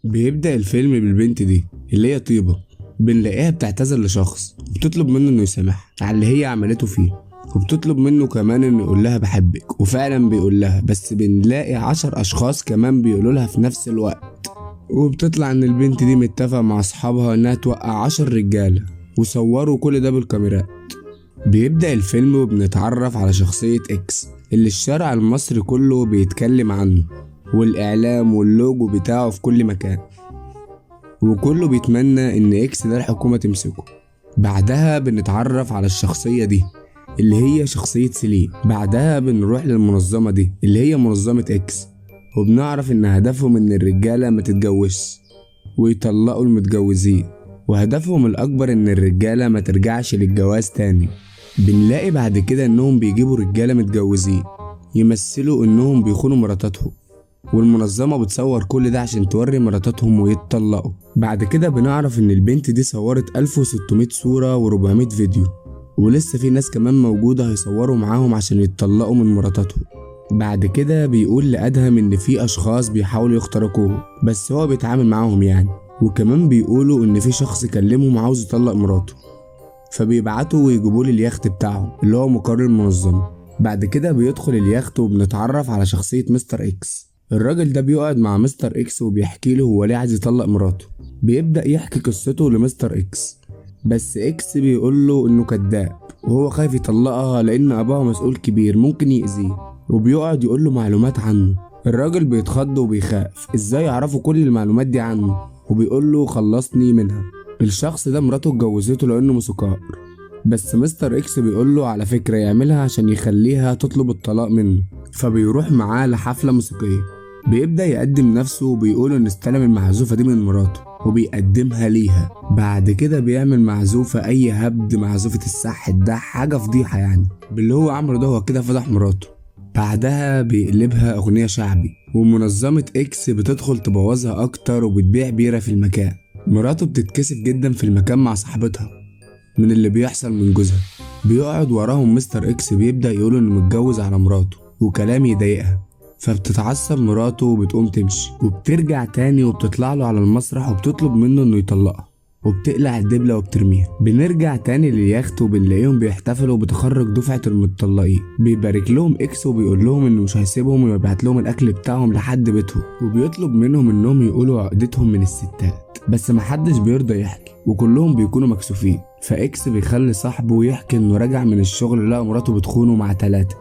بيبدأ الفيلم بالبنت دي اللي هي طيبة. بنلاقيها بتعتذر لشخص وبتطلب منه انه يسامحها على اللي هي عملته فيه، وبتطلب منه كمان انه يقول لها بحبك، وفعلا بيقول لها. بس بنلاقي 10 اشخاص كمان بيقولوا لها في نفس الوقت. وبتطلع ان البنت دي متفقة مع اصحابها انها توقع 10 رجالة، وصوروا كل ده بالكاميرات. بيبدأ الفيلم وبنتعرف على شخصية اكس اللي الشارع المصري كله بيتكلم عنه، والإعلام واللوجو بتاعه في كل مكان، وكله بيتمنى إن اكس ده الحكومة تمسكه. بعدها بنتعرف على الشخصية دي اللي هي شخصية سليم. بعدها بنروح للمنظمة دي اللي هي منظمة اكس، وبنعرف إن هدفهم إن الرجالة ما تتجوزش ويطلقوا المتجوزين، وهدفهم الأكبر إن الرجالة ما ترجعش للجواز تاني. بنلاقي بعد كده إنهم بيجيبوا رجالة متجوزين يمثلوا إنهم بيخونوا مراتاتهم، والمنظمة بتصور كل ده عشان توري مراتاتهم ويتطلقوا. بعد كده بنعرف إن البنت دي صورت 1600 صورة و400 فيديو، ولسه في ناس كمان موجودة هيصوروا معاهم عشان يتطلقوا من مراتاتهم. بعد كده بيقول لأدهم إن في أشخاص بيحاولوا يخترقوه، بس هو بيتعامل معاهم يعني. وكمان بيقولوا إن في شخص كلمهم عاوز يطلق مراته، فبيبعتوا ويجيبوا لي اليخت بتاعهم اللي هو مقر المنظمة. بعد كده بيدخل اليخت وبنتعرف على شخصية مستر اكس. الراجل ده بيقعد مع مستر اكس وبيحكي له هو ليه عايز يطلق مراته. بيبدأ يحكي قصته لمستر اكس، بس اكس بيقول له انه كذاب وهو خايف يطلقها لان ابوها مسؤول كبير ممكن يأذيه، وبيقعد يقول له معلومات عنه. الراجل بيتخض وبيخاف ازاي يعرفوا كل المعلومات دي عنه، وبيقول له خلصني منها. الشخص ده مراته اتجوزته لانه موسيقار، بس مستر اكس بيقول له على فكرة يعملها عشان يخليها تطلب الطلاق منه. فبيروح معاه لحفلة موسيقية. بيبدأ يقدم نفسه وبيقول ان استلم المعزوفة دي من مراته وبيقدمها ليها. بعد كده بيعمل معزوفة اي هبد، معزوفة السح ده حاجة فضيحة يعني. باللي هو عمله ده هو كده فضح مراته. بعدها بيقلبها اغنية شعبي، ومنظمة اكس بتدخل تبوظها اكتر وبتبيع بيرة في المكان. مراته بتتكسف جدا في المكان مع صاحبتها من اللي بيحصل من جوزها. بيقعد وراهم مستر اكس بيبدأ يقول انه متجوز على مراته وكلام يضايقها، فبتتعصب مراته وبتقوم تمشي، وبترجع تاني وبتطلع له على المسرح وبتطلب منه انه يطلقها، وبتقلع الدبلة وبترميها. بنرجع تاني لليخت وبنلاقيهم بيحتفلوا بتخرج دفعة المتطلقين. بيبارك لهم اكس وبيقول لهم انه مش هيسيبهم ويبعت لهم الاكل بتاعهم لحد بيتهم، وبيطلب منهم انهم يقولوا عقدتهم من الستات، بس محدش بيرضى يحكي وكلهم بيكونوا مكسوفين. فاكس بيخلي صاحبه يحكي انه راجع من الشغل لقى مراته بتخونه مع 3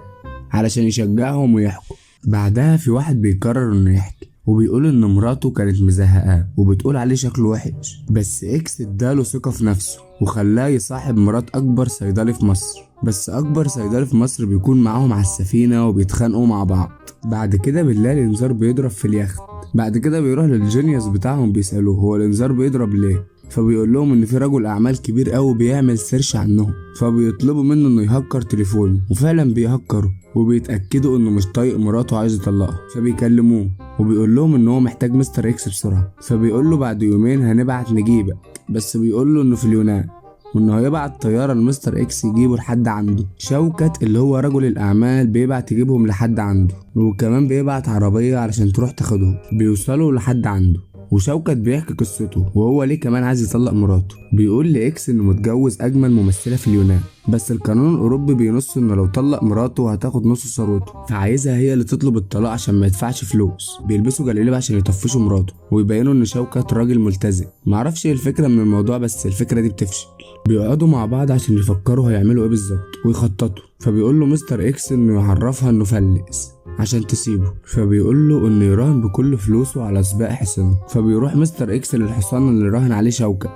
علشان يشجعهم ويحكوا. بعدها في واحد بيقرر انه يحكي وبيقول ان مراته كانت مزهقاه وبتقول عليه شكله وحش، بس اكس اداله ثقة في نفسه وخلاه يصاحب مرات اكبر صيدلي في مصر. بس اكبر صيدلي في مصر بيكون معاهم على السفينة وبيتخانقوا مع بعض. بعد كده بالليل الانذار بيضرب في اليخت. بعد كده بيروح للجينيوس بتاعهم بيسألوه هو الانذار بيضرب ليه، فبيقول لهم ان في رجل اعمال كبير قوي بيعمل سيرش عنهم، فبيطلبوا منه انه يهكر تليفونه، وفعلا بيهكره وبيتاكدوا انه مش طايق مراته عايز يطلقها. فبيكلموه وبيقول لهم ان هو محتاج مستر اكس بسرعه. فبيقول له بعد يومين هنبعت نجيبك، بس بيقول له انه في اليونان وانه هيبعت طياره لمستر اكس يجيبه لحد عنده. شوكت اللي هو رجل الاعمال بيبعت يجيبهم لحد عنده، وكمان بيبعت عربيه علشان تروح تاخدهم. بيوصلوا لحد عنده وشوكت بيحكي قصته وهو ليه كمان عايز يطلق مراته. بيقول لإكس إنه متجوز أجمل ممثلة في اليونان، بس القانون الأوروبي بينص إنه لو طلق مراته هتاخد نص ثروته، فعايزها هي اللي تطلب الطلاق عشان ما يدفعش فلوس. بيلبسوا جلاليب عشان يطفشوا مراته ويبينوا إن شوكت راجل ملتزم. معرفش إيه الفكرة من الموضوع، بس الفكرة دي بتفشل. بيقعدوا مع بعض عشان يفكروا هيعملوا إيه بالظبط ويخططوا. فبيقول له مستر إكس إنه يعرفها إنه فلس عشان تسيبه، فبيقول له انه يراهن بكل فلوسه على سباق حصانه. فبيروح مستر اكس للحصان اللي راهن عليه شوكت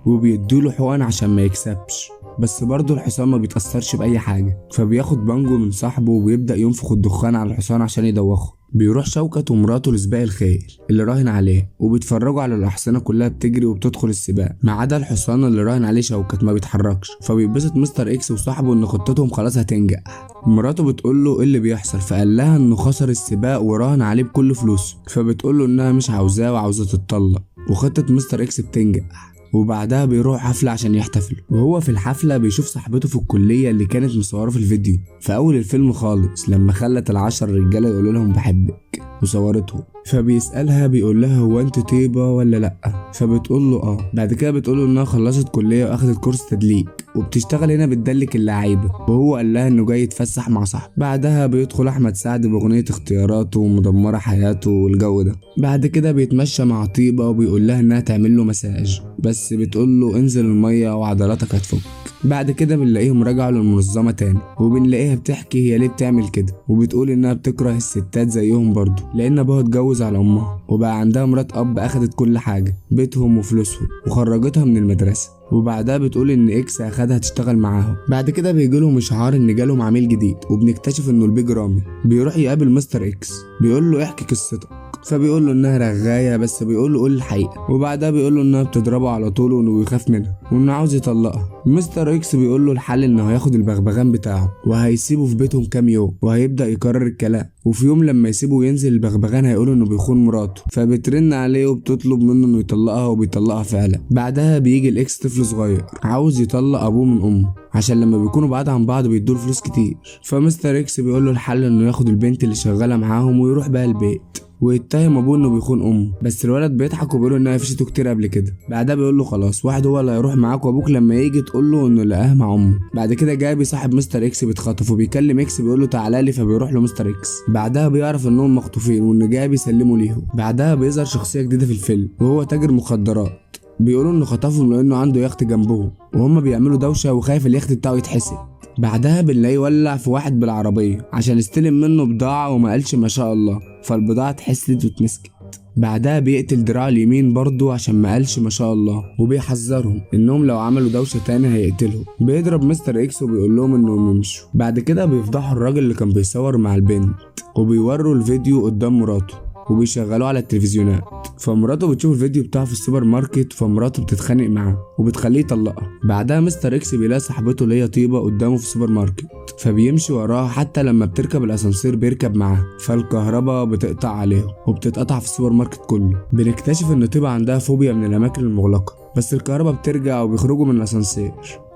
وبيديله حقن عشان ما يكسبش، بس برضه الحصان ما بيتأثرش بأي حاجة. فبياخد بانجو من صاحبه وبيبدأ ينفخ الدخان على الحصان عشان يدوخه. بيروح شوكت ومراته لسباق الخيل اللي راهن عليه وبيتفرجوا على الأحصنة كلها بتجري وبتدخل السباق ما عدا الحصان اللي راهن عليه شوكت ما بيتحركش. فبيتبسط مستر اكس وصاحبه ان خطتهم خلاص هتنجح. مراته بتقول له ايه اللي بيحصل، فقال لها انه خسر السباق وراهن عليه بكل فلوسه. فبتقول له انها مش عاوزاه وعاوزة تتطلق، وخطة مستر اكس بتنجح. وبعدها بيروح حفلة عشان يحتفلوا، وهو في الحفلة بيشوف صاحبته في الكلية اللي كانت مصورة في الفيديو في أول الفيلم خالص لما خلت ال10 رجالة يقولوا لهم بحبك وصورتهم. فبيسألها بيقول لها هو انت طيبة ولا لأ؟ فبتقول له اه. بعد كده بتقول له انها خلصت كلية واخدت كورس تدليك وبتشتغل هنا بتدلك اللعيبة، وهو قال لها انه جاي يتفسح مع صاحبه. بعدها بيدخل احمد سعد باغنية اختياراته ومدمرة حياته والجو ده. بعد كده بيتمشى مع طيبة وبيقول لها انها تعمل له مساج، بس بتقول له انزل المية وعضلاتك هتفك. بعد كده بنلاقيهم رجعوا للمنظمة تاني، وبنلاقيها بتحكي هي ليه بتعمل كده، وبتقول انها بتكره الستات زيهم برضه لان ابوها اتجوز على امها وبقى عندها مرات اب اخدت كل حاجة، بيتهم وفلوسهم، وخرجتها من المدرسة. وبعدها بتقول ان اكس اخدها تشتغل معاهم. بعد كده بيجيلهم اشعار ان جالهم عميل جديد، وبنكتشف انه البيج رامي. بيروح يقابل مستر اكس بيقول له احكي قصتك، فبيقول له انها رغايه، بس بيقول له قول الحقيقه. وبعدها بيقول له انها بتضربه على طول وانه بيخاف منها وانه عاوز يطلقها. مستر اكس بيقول له الحل انه هياخد البغبغان بتاعه وهيسيبه في بيتهم كام يوم، وهيبدا يكرر الكلام. وفي يوم لما يسيبه وينزل البغبغان هيقول انه بيخون مراته، فبترن عليه وبتطلب منه انه يطلقها، وبيطلقها فعلا. بعدها بيجي الاكس طفل صغير عاوز يطلق ابوه من امه عشان لما بيكونوا بعاد عن بعض بيدوله فلوس كتير. فمستر اكس بيقول له الحل انه ياخد البنت اللي شغاله معاهم ويروح بقى البيت ويتهم ابوه انه بيخون امه، بس الولد بيضحك وبيقول انها قفشته كتير قبل كده. بعدها بيقول له خلاص واحد هو اللي هيروح معاك، وابوك لما يجي تقول له انه لقاه مع امه. بعد كده جابي صاحب مستر اكس بيتخطف وبيكلم اكس بيقول له تعالى لي، فبيروح له مستر اكس. بعدها بيعرف انهم مخطوفين وان جابي سلموا ليهم. بعدها بيظهر شخصيه جديده في الفيلم وهو تاجر مخدرات، بيقولوا انه خطفهم لانه عنده يخت جنبهم وهم بيعملوا دوشه وخايف اليخت بتاعه يتحسد. بعدها بنلاقيه ولع في واحد بالعربيه عشان يستلم منه بضاعه وما قالش ما شاء الله، فالبضاعه اتحسدت واتمسكت. بعدها بيقتل دراعه اليمين برضه عشان ما قالش ما شاء الله، وبيحذرهم انهم لو عملوا دوشه تاني هيقتلهم. بيضرب مستر اكس وبيقول لهم انهم يمشوا. بعد كده بيفضحوا الراجل اللي كان بيصور مع البنت وبيوروا الفيديو قدام مراته وبيشغلوه على التلفزيونات. فمراته بتشوف الفيديو بتاعه في السوبر ماركت، فمراته بتتخانق معاه وبتخليه يطلقها. بعدها مستر اكس بيلاقي صاحبته اللي هي طيبة قدامه في السوبر ماركت، فبيمشي وراها حتى لما بتركب الاسانسير بيركب معاها. فالكهرباء بتقطع عليهم وبتتقطع في السوبر ماركت كله. بنكتشف ان طيبة عندها فوبيا من الاماكن المغلقة، بس الكهرباء بترجع وبيخرجوا من الاسانسير.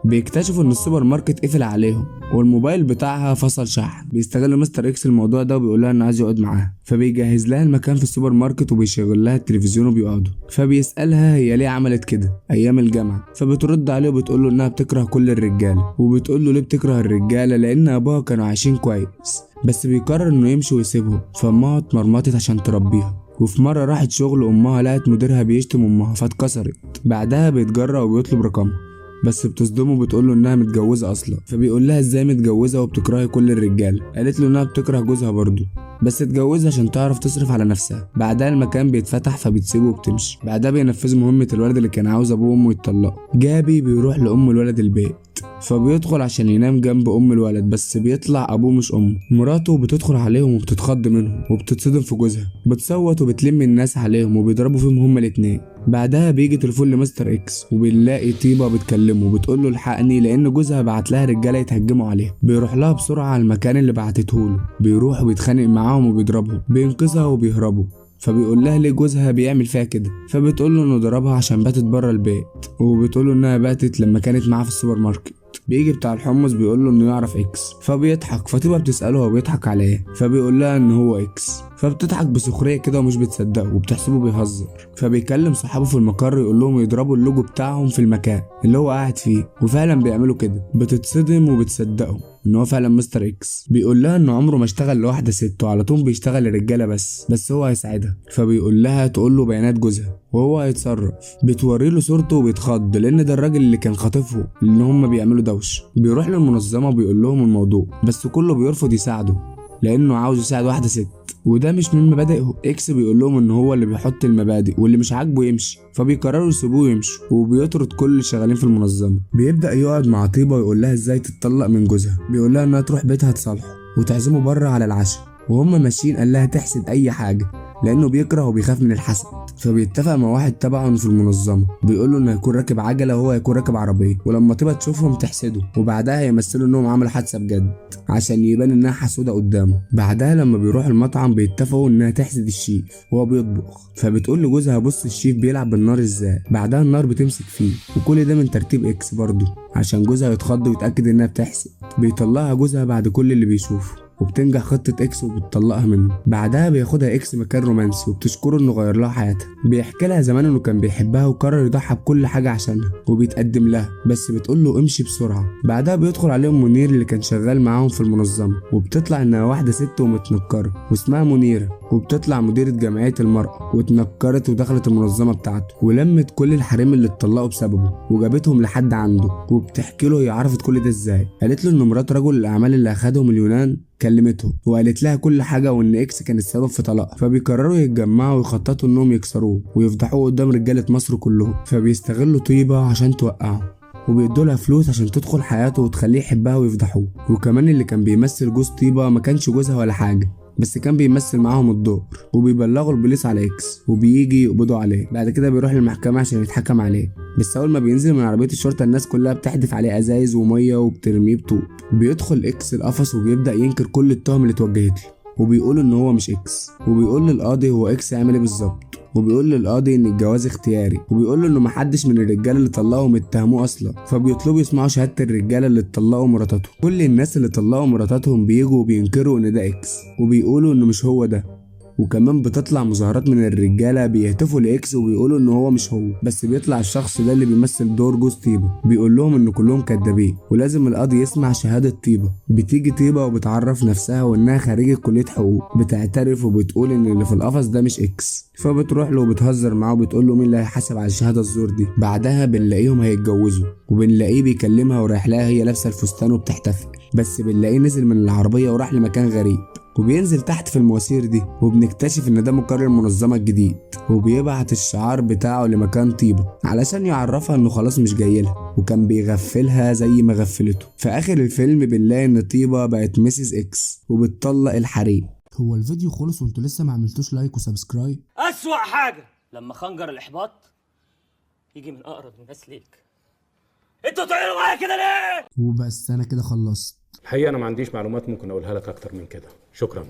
بيكتشفوا ان السوبر ماركت قفل عليهم والموبايل بتاعها فصل شحن. بيستغل مستر اكس الموضوع ده وبيقول لها انه عايز يقعد معاها، فبيجهز لها المكان في السوبر ماركت وبيشغل لها التلفزيون وبيقعدوا. فبيسالها هي ليه عملت كده ايام الجامعه، فبترد عليه وبتقول له انها بتكره كل الرجاله. وبتقول له ليه بتكره الرجاله؟ لان ابوها كانوا عايشين كويس، بس بيقرر انه يمشي ويسيبهم. فامها اتمرمطت عشان تربيها. وفي مرة راحت شغل امها لقت مديرها بيشتم امها فاتكسرت. بعدها بيتجرأ وبيطلب رقمها، بس بتصدمه وبتقوله انها متجوزه اصلا. فبيقول لها ازاي متجوزه وبتكرهي كل الرجاله؟ قالت له انها بتكره جوزها برضه، بس اتجوزها عشان تعرف تصرف على نفسها. بعدها المكان بيتفتح فبتسيبه وبتمشي. بعدها بينفذوا مهمه الولد اللي كان عاوز ابوه وامه يتطلقوا. جابي بيروح لام الولد البيت، فبيدخل عشان ينام جنب ام الولد، بس بيطلع ابوه مش امه. مراته بتدخل عليهم وبتتخض منهم وبتتصدم في جوزها، بتصوت وبتلم الناس عليهم وبيضربوا فيهم هما الاتنين. بعدها بيجي تليفون لمستر اكس وبنلاقي طيبة بتكلمه وبتقول له الحقني لان جوزها بعت لها رجاله يتهجموا عليها. بيروح لها بسرعه على المكان اللي بعتته له، بيروح وبيتخانق معاهم وبيضربهم، بينقذها وبيهربوا. فبيقول لها ليه جوزها بيعمل فيها كده، فبتقول له انه ضربها عشان باتت بره البيت، وبتقول له انها باتت لما كانت معاه في السوبر ماركت. بيجي بتاع الحمص بيقول له انه يعرف اكس، فبيضحك. فطيبة بتساله هو بيضحك على ايه، فبيقول لها ان هو اكس، فبتضحك بسخريه كده ومش بتصدقه وبتحسبه بيهزر. فبيكلم صحابه في المقر يقول لهم يضربوا اللوجو بتاعهم في المكان اللي هو قاعد فيه، وفعلا بيعملوا كده. بتتصدم وبتصدقه ان هو فعلا مستر اكس. بيقول لها انه عمره ما اشتغل لواحده ست وعلى طول بيشتغل للرجاله بس هو هيساعدها. فبيقول لها تقول له بيانات جوزها وهو هيتصرف. بتوري له صورته وبيتخض لان ده الراجل اللي كان خاطفه ان هم بيعملوا دوش. بيروح للمنظمه وبيقول لهم الموضوع، بس كله بيرفض يساعده لانه عاوز يساعد واحده ست وده مش من مبادئه. اكس بيقول لهم ان هو اللي بيحط المبادئ واللي مش عاجبه يمشي، فبيقرروا يسيبوه ويمشوا، وبيطرد كل اللي شغالين في المنظمه. بيبدا يقعد مع طيبه ويقول لها ازاي تتطلق من جوزها. بيقول لها انها تروح بيتها تصالحه وتعزمه بره على العشاء، وهم ماشيين قال لها تحسد اي حاجه لانه بيكره وبيخاف من الحسد. فبيتفق مع واحد تبعه في المنظمه بيقول له انه هيكون راكب عجله وهو هيكون راكب عربيه، ولما طيبه تشوفهم تحسده، وبعدها يمثلوا انهم عملوا حادثه بجد عشان يبان انها حسوده قدامه. بعدها لما بيروحوا المطعم بيتفقوا انها تحسد الشيف وهو بيطبخ، فبتقول لجوزها بص الشيف بيلعب بالنار ازاي. بعدها النار بتمسك فيه، وكل ده من ترتيب اكس برضه عشان جوزها يتخض ويتاكد انها بتحسد. بيطلعها جوزها بعد كل اللي بيشوفه وبتنجح خطة اكس وبتطلقها منه. بعدها بياخدها اكس مكان رومانسي وبتشكره انه غير لها حياتها. بيحكي لها زمان انه كان بيحبها وقرر يضحي بكل حاجة عشانها وبيتقدم لها، بس بتقول له امشي بسرعة. بعدها بيدخل عليهم منير اللي كان شغال معاهم في المنظمة، وبتطلع انها واحدة ست ومتنكرة واسمها منيرة، وبتطلع مديرة جمعية المرأة واتنكرت ودخلت المنظمة بتاعته ولمت كل الحريم اللي اتطلقوا بسببه وجابتهم لحد عنده. وبتحكي له هي عرفت كل ده ازاي. قالت له ان مرات رجل الاعمال اللي اخدهم اليونان كلمته وقالت لها كل حاجه، وان اكس كان السبب في طلاقها. فبيقرروا يتجمعوا ويخططوا انهم يكسروه ويفضحوه قدام رجاله مصر كلهم. فبيستغلوا طيبه عشان توقعه وبيدوا لها فلوس عشان تدخل حياته وتخليه يحبها ويفضحوه. وكمان اللي كان بيمثل جوز طيبه ما كانش جوزها ولا حاجه، بس كان بيمثل معاهم الدور. وبيبلغوا البوليس على اكس وبيجي يقبضوا عليه. بعد كده بيروح للمحكمه عشان يتحكم عليه، بس اول ما بينزل من عربيه الشرطه الناس كلها بتحدف عليه ازايز وميه وبترميه بطوب. بيدخل اكس القفص وبيبدا ينكر كل التهم اللي اتوجهت له، وبيقول ان هو مش اكس، وبيقول للقاضي هو اكس عمل ايه بالظبط، وبيقول للقاضي ان الجواز اختياري، وبيقول له انه محدش من الرجاله اللي طلقوا اتهموه اصلا. فبيطلبوا يسمعوا شهاده الرجاله اللي طلقوا مراتاتهم. كل الناس اللي طلقوا مراتاتهم بيجوا وبينكروا ان ده اكس، وبيقولوا انه مش هو ده. وكمان بتطلع مظاهرات من الرجاله بيهتفوا لاكس وبيقولوا ان هو مش هو، بس بيطلع الشخص ده اللي بيمثل دور جوز طيبه بيقول لهم ان كلهم كدابين ولازم القاضي يسمع شهاده طيبه. بتيجي طيبه وبتعرف نفسها وانها خريجه كليه حقوق، بتعترف وبتقول ان اللي في القفص ده مش اكس. فبتروح له وبتهزر معاه وبتقول له مين اللي هيحاسب على الشهاده الزور دي. بعدها بنلاقيهم هيتجوزوا وبنلاقيه بيكلمها ورايح لها هي لابسه الفستان وبتحتفل، بس بنلاقيه نزل من العربيه وراح لمكان غريب وبينزل تحت في المواسير دي. وبنكتشف ان ده مقر المنظمة الجديد، وبيبعت الشعار بتاعه لمكان طيبة علشان يعرفها انه خلاص مش جايلها وكان بيغفلها زي ما غفلته. في اخر الفيلم بنلاقي ان طيبة بقت مسز اكس وبتطلق الحريم. هو الفيديو خلص وانتوا لسه ما عملتوش لايك وسبسكرايب؟ اسوأ حاجة لما خنجر الاحباط يجي من اقرب الناس ليك. انتوا تعملوا معايا كده ليه؟ وبس انا كده خلصت. الحقيقة أنا ما عنديش معلومات ممكن أقولها لك أكتر من كده. شكرا.